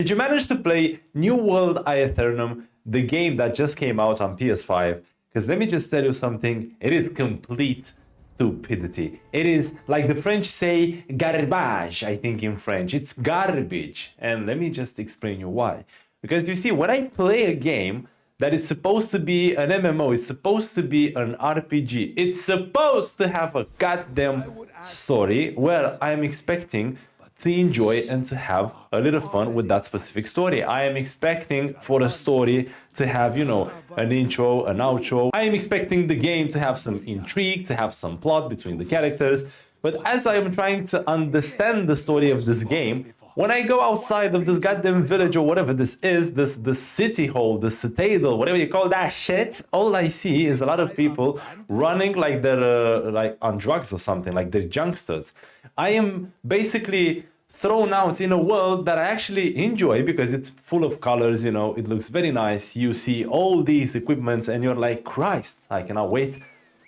Did you manage to play New World Aeternum, the game that just came out on PS5? Because let me just tell you something, it is complete stupidity. It is, like the French say, garbage, I think in French. It's garbage. And let me just explain you why. Because you see, when I play a game that is supposed to be an MMO, it's supposed to be an RPG, it's supposed to have a goddamn story where I'm expecting to enjoy and to have a little fun with that specific story. I am expecting for a story to have, you know, an intro, an outro. I am expecting the game to have some intrigue, to have some plot between the characters. But as I am trying to understand the story of this game, when I go outside of this goddamn village or whatever this is, this city hall, the citadel, whatever you call that shit, all I see is a lot of people running like they're like on drugs or something, like they're junksters. I am basically thrown out in a world that I actually enjoy because it's full of colors, you know, it looks very nice. You see all these equipments and you're like, Christ, I cannot wait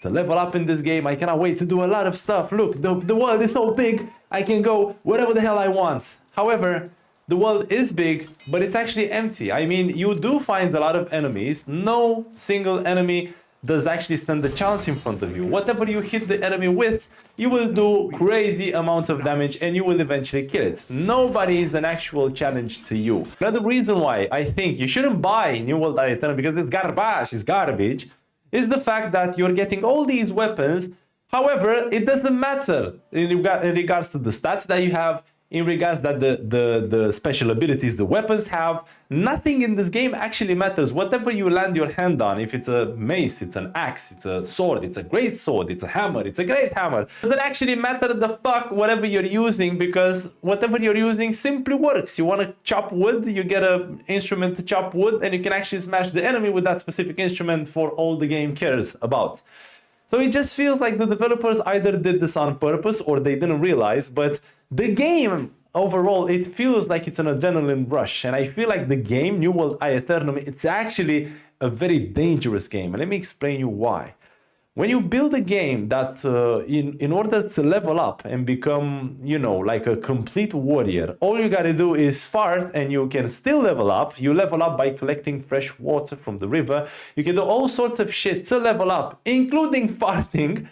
to level up in this game. I cannot wait to do a lot of stuff. Look, the world is so big, I can go wherever the hell I want. However, the world is big, but it's actually empty. I mean, you do find a lot of enemies. No single enemy does actually stand a chance in front of you. Whatever you hit the enemy with, you will do crazy amounts of damage and you will eventually kill it. Nobody is an actual challenge to you. Another reason why I think you shouldn't buy New World Aeternum, because it's garbage, is the fact that you're getting all these weapons. However, it doesn't matter in regards to the stats that you have, in regards that the special abilities the weapons have. Nothing in this game actually matters. Whatever you land your hand on, if it's a mace, it's an axe, it's a sword, it's a great sword, it's a hammer, it's a great hammer, doesn't actually matter the fuck whatever you're using, because whatever you're using simply works. You want to chop wood, you get an instrument to chop wood, and you can actually smash the enemy with that specific instrument for all the game cares about. So it just feels like the developers either did this on purpose or they didn't realize, but the game overall, it feels like it's an adrenaline rush. And I feel like the game, New World Aeternum, it's actually a very dangerous game. And let me explain you why. When you build a game that in order to level up and become, you know, like a complete warrior, all you gotta do is fart and you can still level up. You level up by collecting fresh water from the river. You can do all sorts of shit to level up, including farting.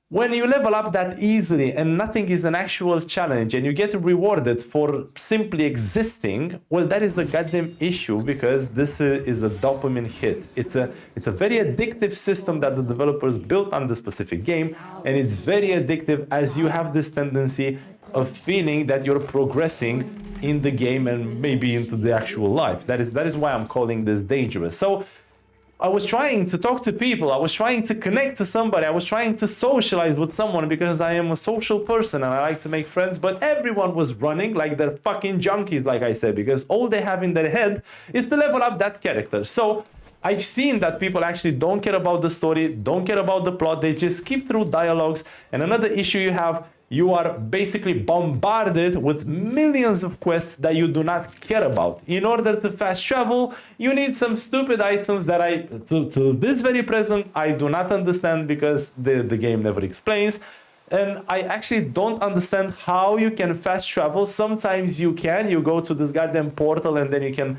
When you level up that easily and nothing is an actual challenge and you get rewarded for simply existing, well, that is a goddamn issue, because this is a dopamine hit. It's a very addictive system that the developers built on the specific game, and it's very addictive as you have this tendency of feeling that you're progressing in the game and maybe into the actual life. That is why I'm calling this dangerous. So I was trying to talk to people, I was trying to connect to somebody, I was trying to socialize with someone because I am a social person and I like to make friends, but everyone was running like they're fucking junkies, like I said, because all they have in their head is to level up that character. So I've seen that people actually don't care about the story, don't care about the plot, they just skip through dialogues. And another issue you have, you are basically bombarded with millions of quests that you do not care about. In order to fast travel, you need some stupid items that to this very present, I do not understand, because the game never explains. And I actually don't understand how you can fast travel. Sometimes you can, you go to this goddamn portal and then you can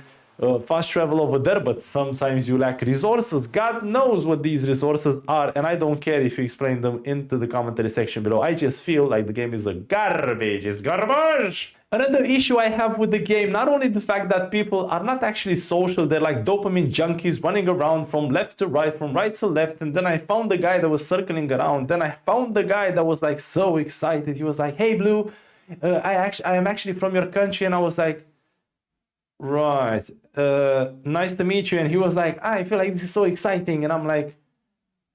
fast travel over there, but sometimes you lack resources. God knows what these resources are, and I don't care if you explain them into the commentary section below. I just feel like the game is a garbage. It's garbage! Another issue I have with the game, not only the fact that people are not actually social, they're like dopamine junkies running around from left to right, from right to left, and then I found the guy that was circling around, then I found the guy that was like so excited. He was like, hey Blue, I am actually from your country, and I was like, right, nice to meet you. And he was like, I feel like this is so exciting. And I'm like,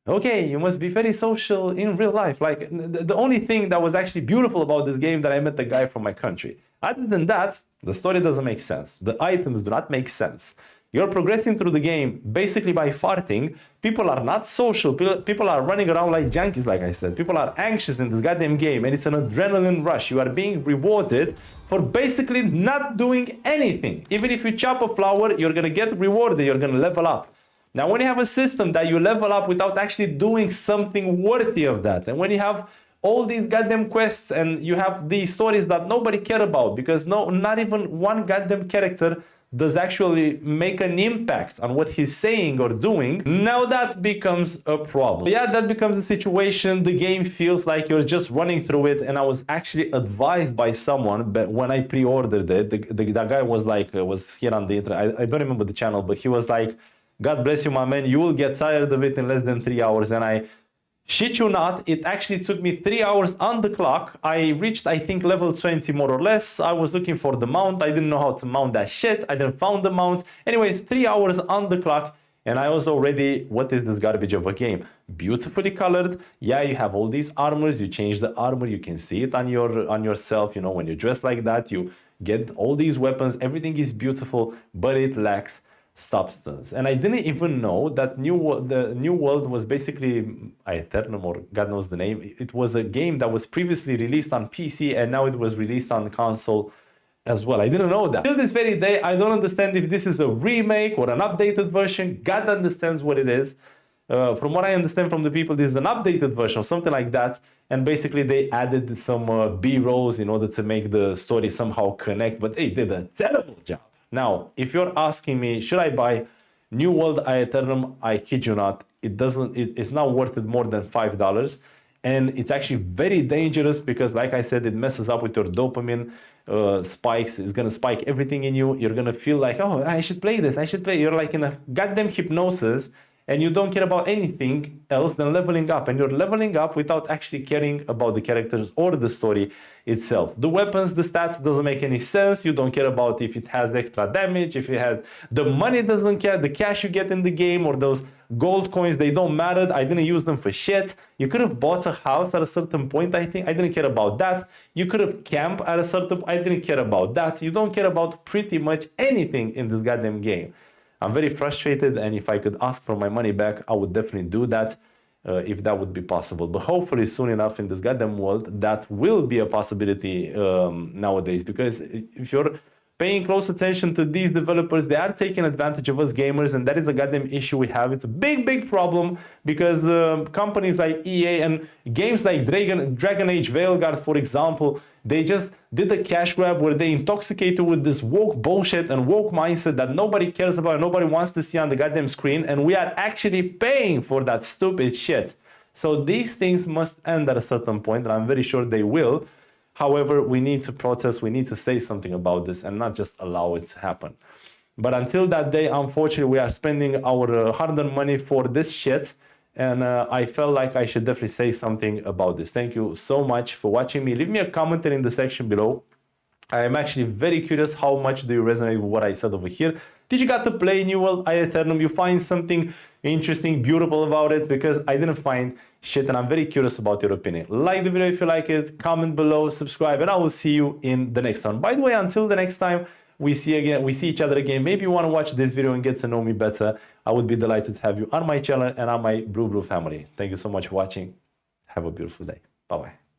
okay, you must be very social in real life. Like, the only thing that was actually beautiful about this game, that I met the guy from my country. Other than that, the story doesn't make sense. The items do not make sense. You're progressing through the game basically by farting. People are not social. People are running around like junkies, like I said. People are anxious in this goddamn game, and it's an adrenaline rush. You are being rewarded for basically not doing anything. Even if you chop a flower, you're gonna get rewarded. You're gonna level up. Now, when you have a system that you level up without actually doing something worthy of that, and when you have all these goddamn quests and you have these stories that nobody care about because not even one goddamn character does actually make an impact on what he's saying or doing. Now that becomes a problem. Yeah, that becomes a situation. The game feels like you're just running through it. And I was actually advised by someone, but when I pre-ordered it, that guy was like, was here on the internet. I don't remember the channel, but he was like, God bless you, my man. You will get tired of it in less than 3 hours. And I shit you not, it actually took me 3 hours on the clock. I reached, I think, level 20 more or less. I was looking for the mount. I didn't know how to mount that shit. I didn't found the mount. Anyways, 3 hours on the clock. And I was already, what is this garbage of a game? Beautifully colored. Yeah, you have all these armors. You change the armor. You can see it on yourself. You know, when you dress like that, you get all these weapons. Everything is beautiful, but it lacks substance. And I didn't even know that the new world was basically Aeternum, or God knows the name. It was a game that was previously released on PC and now it was released on console as well. I didn't know that. Till this very day, I don't understand if this is a remake or an updated version. God understands what it is. From what I understand from the people, this is an updated version or something like that. And basically they added some B-rolls in order to make the story somehow connect, but they did a terrible job. Now, if you're asking me, should I buy New World Aeternum? I kid you not, it's not worth it more than $5. And it's actually very dangerous because, like I said, it messes up with your dopamine spikes. It's going to spike everything in you. You're going to feel like, oh, I should play this. I should play. You're like in a goddamn hypnosis and you don't care about anything else than leveling up. And you're leveling up without actually caring about the characters or the story itself. The weapons, the stats doesn't make any sense. You don't care about if it has extra damage, if it has... The money doesn't care. The cash you get in the game or those gold coins, they don't matter. I didn't use them for shit. You could have bought a house at a certain point, I think. I didn't care about that. You could have camped at a certain point. I didn't care about that. You don't care about pretty much anything in this goddamn game. I'm very frustrated, and if I could ask for my money back, I would definitely do that if that would be possible. But hopefully soon enough in this goddamn world, that will be a possibility nowadays. Because if you're paying close attention to these developers, they are taking advantage of us gamers, and that is a goddamn issue we have. It's a big, big problem because companies like EA and games like Dragon Age Veilguard, for example, they just did a cash grab where they intoxicated with this woke bullshit and woke mindset that nobody cares about, nobody wants to see on the goddamn screen, and we are actually paying for that stupid shit. So these things must end at a certain point, and I'm very sure they will. However, we need to protest, we need to say something about this and not just allow it to happen. But until that day, unfortunately, we are spending our hard-earned money for this shit. And I felt like I should definitely say something about this. Thank you so much for watching me. Leave me a comment in the section below. I am actually very curious how much do you resonate with what I said over here. Did you get to play New World Aeternum? You find something interesting, beautiful about it? Because I didn't find shit, and I'm very curious about your opinion. Like the video if you like it, comment below, subscribe, and I will see you in the next one. By the way, until the next time we see each other again, maybe you want to watch this video and get to know me better, I would be delighted to have you on my channel and on my BluBlu family. Thank you so much for watching. Have a beautiful day. Bye-bye.